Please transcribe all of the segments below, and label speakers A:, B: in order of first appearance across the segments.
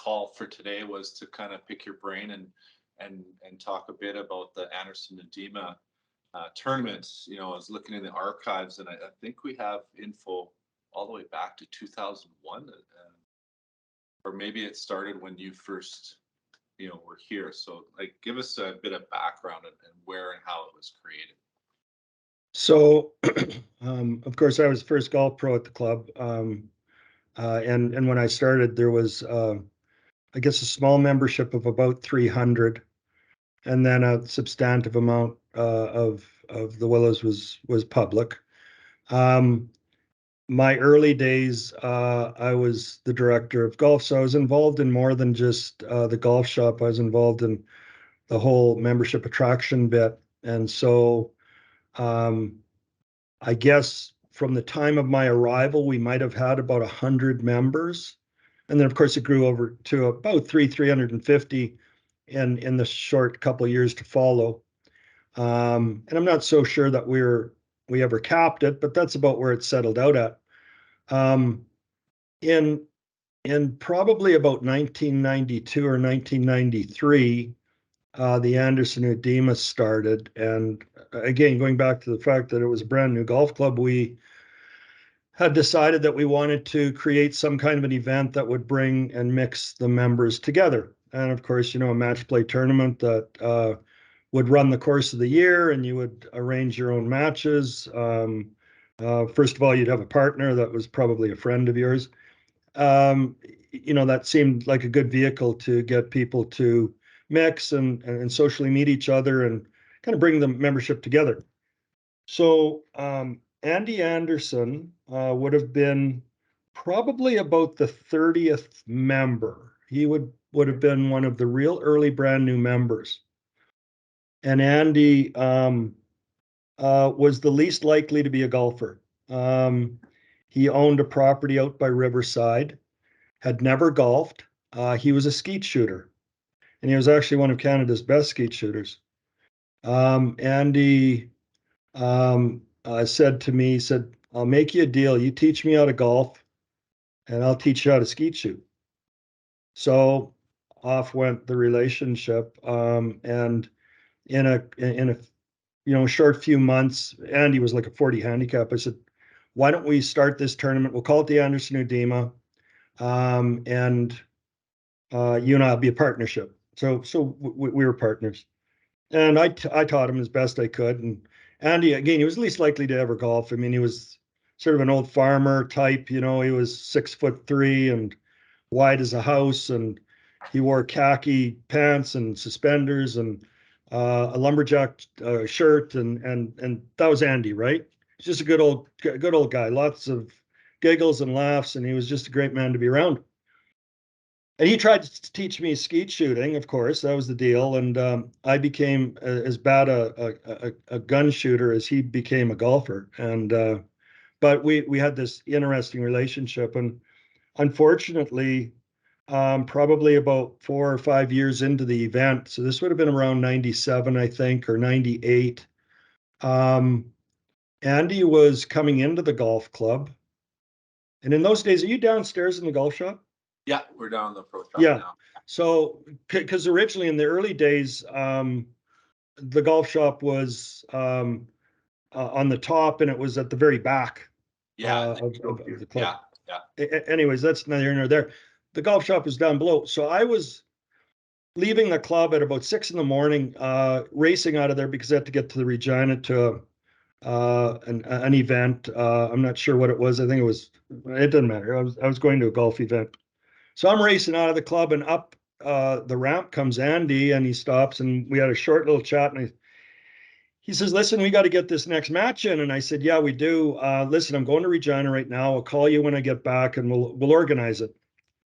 A: call for today was to kind of pick your brain and talk a bit about the Anderson Hudyma tournaments. You know, I was looking in the archives, and I think we have info all the way back to 2001, or maybe it started when you first, were here. So, like, give us a bit of background and where and how it was created.
B: So, of course, I was first golf pro at the club, and when I started, there was, I guess, a small membership of about 300, and then a substantive amount of the Willows was public. My early days, I was the director of golf, so I was involved in more than just the golf shop. I was involved in the whole membership attraction bit, and so I guess from the time of my arrival, we might have had about 100 members, and then of course it grew over to about 350 in the short couple of years to follow. And I'm not so sure that we ever capped it, but that's about where it settled out at. Um, in in probably about 1992 or 1993, the Anderson Hudyma started, and again, going back to the fact that it was a brand new golf club, we had decided that we wanted to create some kind of an event that would bring and mix the members together. And of course, a match play tournament that would run the course of the year, and you would arrange your own matches. First of all, you'd have a partner that was probably a friend of yours. That seemed like a good vehicle to get people to mix and socially meet each other and kind of bring the membership together. So Andy Anderson would have been probably about the 30th member. He would have been one of the real early brand new members. And Andy was the least likely to be a golfer. He owned a property out by Riverside, had never golfed. He was a skeet shooter, and he was actually one of Canada's best skeet shooters. Andy said to me, he said, "I'll make you a deal. You teach me how to golf, and I'll teach you how to skeet shoot." So off went the relationship. And in a short few months, Andy was like a 40 handicap. I said, "Why don't we start this tournament? We'll call it the Anderson Hudyma, and you and I'll be a partnership." So we were partners, and I taught him as best I could. And Andy, again, he was least likely to ever golf. I mean, he was sort of an old farmer type. He was 6'3" and wide as a house, and he wore khaki pants and suspenders and a lumberjack shirt, and that was Andy, right? He's just a good old guy, lots of giggles and laughs, and he was just a great man to be around. And he tried to teach me skeet shooting, of course, that was the deal, and I became as bad a gun shooter as he became a golfer, and but we had this interesting relationship, and unfortunately, probably about 4 or 5 years into the event, so this would have been around 97, I think, or 98. Andy was coming into the golf club, and in those days, are you downstairs in the golf shop?
A: Yeah, we're down the pro shop
B: Yeah.
A: now.
B: So, because originally in the early days, the golf shop was on the top, and it was at the very back of the club.
A: Yeah.
B: Anyways, that's neither here nor there. The golf shop was down below. So I was leaving the club at about 6 in-the-morning, racing out of there because I had to get to the Regina to an event. I'm not sure what it was. I think it didn't matter. I was going to a golf event. So I'm racing out of the club, and up the ramp comes Andy, and he stops, and we had a short little chat, and he says, "Listen, we got to get this next match in." And I said, "Yeah, we do. Listen, I'm going to Regina right now. I'll call you when I get back, and we'll organize it."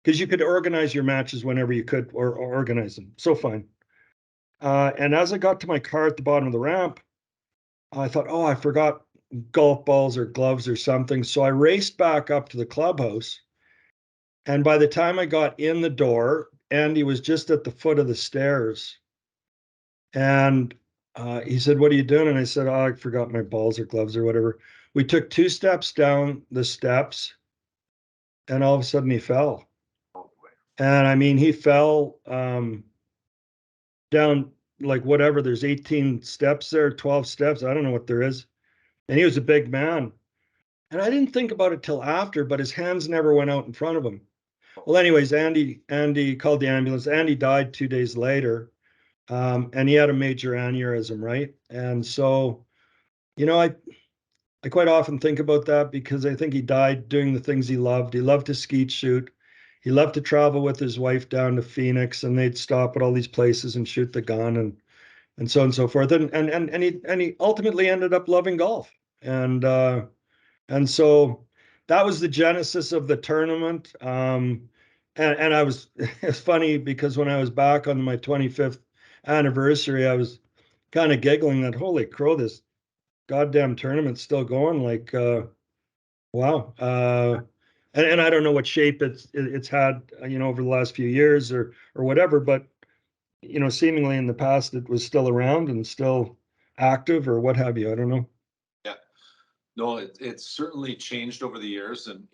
B: Because you could organize your matches whenever you could, or organize them. So fine. And as I got to my car at the bottom of the ramp, I thought, "Oh, I forgot golf balls or gloves or something." So I raced back up to the clubhouse. And by the time I got in the door, Andy was just at the foot of the stairs. And he said, "What are you doing?" And I said, "Oh, I forgot my balls or gloves or whatever." We took 2 steps down the steps, and all of a sudden he fell. And I mean, he fell down like whatever, there's 18 steps there, 12 steps. I don't know what there is. And he was a big man. And I didn't think about it till after, but his hands never went out in front of him. Well, anyways, Andy called the ambulance. Andy died 2 days later. And he had a major aneurysm, right? And so, you know, I quite often think about that because I think he died doing the things he loved. He loved to skeet shoot. He loved to travel with his wife down to Phoenix, and they'd stop at all these places and shoot the gun and so on and so forth. And he ultimately ended up loving golf. And so that was the genesis of the tournament. And I was it's funny because when I was back on my 25th anniversary, I was kind of giggling that holy crow, this goddamn tournament's still going. Like, wow. And I don't know what shape it's had, over the last few years or whatever, but seemingly in the past it was still around and still active or what have you. I don't know.
A: Yeah. No, it's certainly changed over the years, and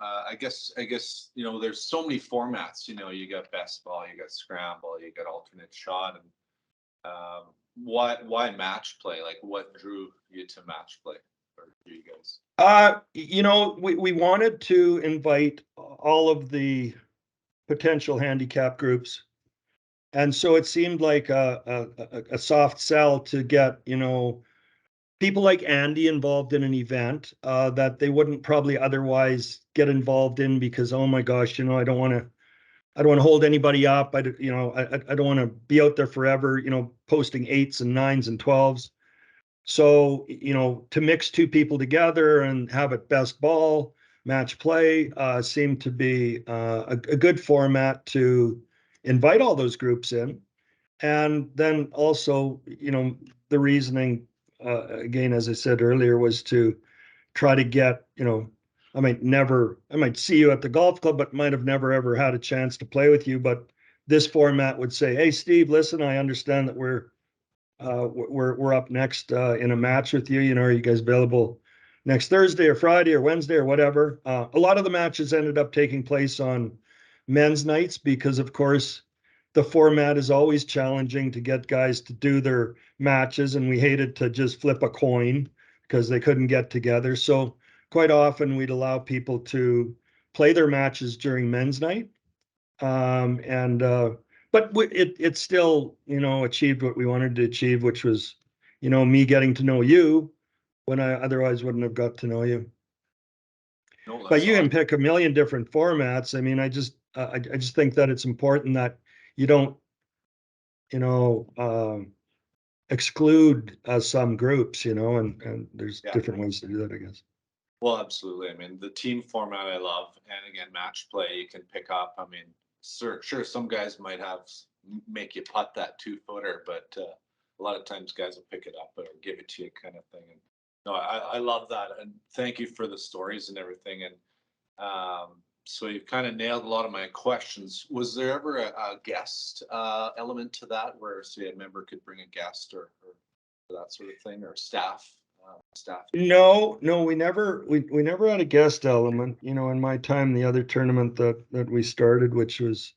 A: I guess there's so many formats. You got best ball, you got scramble, you got alternate shot, and why match play? Like, what drew you to match play, or you guys?
B: We wanted to invite all of the potential handicap groups. And so it seemed like a soft sell to get, people like Andy involved in an event that they wouldn't probably otherwise get involved in because, oh my gosh, I don't want to hold anybody up. I don't want to be out there forever, posting 8s and 9s and 12s. So, to mix two people together and have it best ball, match play, seemed to be a good format to invite all those groups in. And then also, the reasoning, again, as I said earlier, was to try to get, I might see you at the golf club, but might have never ever had a chance to play with you. But this format would say, hey, Steve, listen, I understand that we're up next in a match with you. Are you guys available next Thursday or Friday or Wednesday or whatever? A lot of the matches ended up taking place on men's nights because, of course, the format is always challenging to get guys to do their matches, and we hated to just flip a coin because they couldn't get together. So quite often we'd allow people to play their matches during men's night. And but it still achieved what we wanted to achieve, which was me getting to know you when I otherwise wouldn't have got to know you.
A: No,
B: But
A: that's
B: you can
A: awesome.
B: pick a million different formats. I mean, I just think that it's important that you don't you know exclude some groups, and there's
A: Yeah.
B: different ways to do that, I guess.
A: Well, absolutely. I mean, the team format I love, and again, match play you can pick up. I mean, sure, some guys might make you putt that 2-footer, but a lot of times guys will pick it up or give it to you, kind of thing. And no, I love that, and thank you for the stories and everything. And so you've kind of nailed a lot of my questions. Was there ever a guest element to that, where say a member could bring a guest or that sort of thing, or staff?
B: No, we never had a guest element. In my time, the other tournament that we started, which was,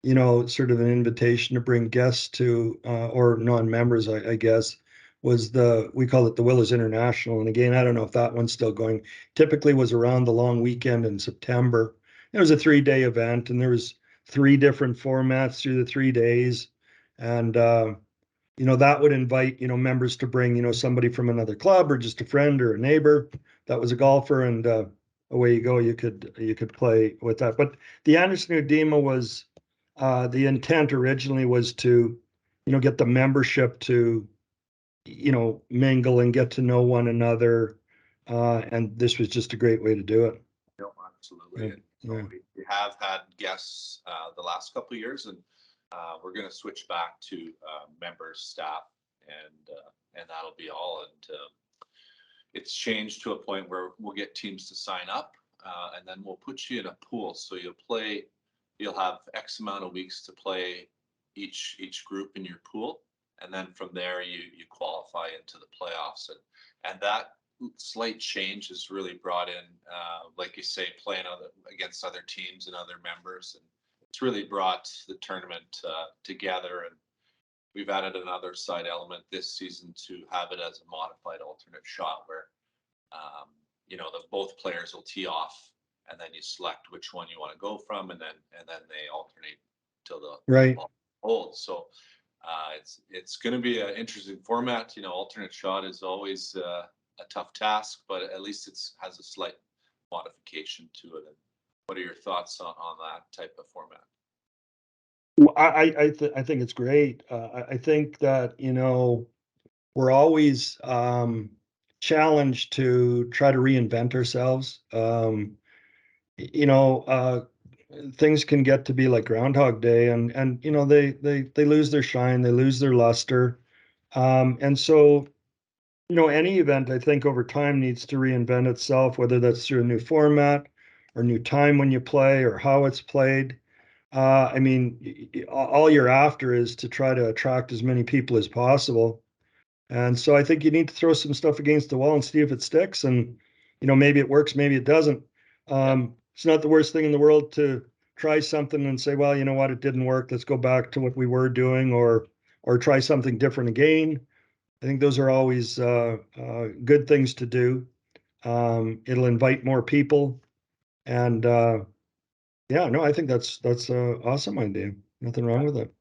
B: sort of an invitation to bring guests to, or non-members, I guess, was we call it the Willows International. And again, I don't know if that one's still going. Typically was around the long weekend in September. It was a 3-day event, and there was 3 different formats through the 3 days. And that would invite, members to bring, somebody from another club or just a friend or a neighbor that was a golfer, and away you go. You could play with that. But the Anderson Hudyma was the intent originally was to, get the membership to, mingle and get to know one another. And this was just a great way to do it.
A: No, absolutely.
B: Yeah.
A: And
B: Yeah.
A: we have had guests the last couple of years, and we're going to switch back to members, staff, and that'll be all. And it's changed to a point where we'll get teams to sign up, and then we'll put you in a pool. So you'll have X amount of weeks to play each group in your pool, and then from there you qualify into the playoffs. And that slight change has really brought in, like you say, playing against other teams and other members, and it's really brought the tournament together, and we've added another side element this season to have it as a modified alternate shot where the both players will tee off and then you select which one you want to go from, and then they alternate till the
B: Right.
A: ball holds. So it's going to be an interesting format. Alternate shot is always a tough task, but at least has a slight modification to it. And what are your thoughts on that type of format?
B: Well, I think it's great. I think that, we're always challenged to try to reinvent ourselves. You know, things can get to be like Groundhog Day, and they lose their shine, they lose their luster. And so, any event I think over time needs to reinvent itself, whether that's through a new format or new time when you play or how it's played. I mean, all you're after is to try to attract as many people as possible. And so I think you need to throw some stuff against the wall and see if it sticks. And, maybe it works, maybe it doesn't. It's not the worst thing in the world to try something and say, well, you know what, it didn't work. Let's go back to what we were doing, or try something different again. I think those are always good things to do. It'll invite more people. And yeah, no, I think that's an awesome idea. Nothing wrong with it.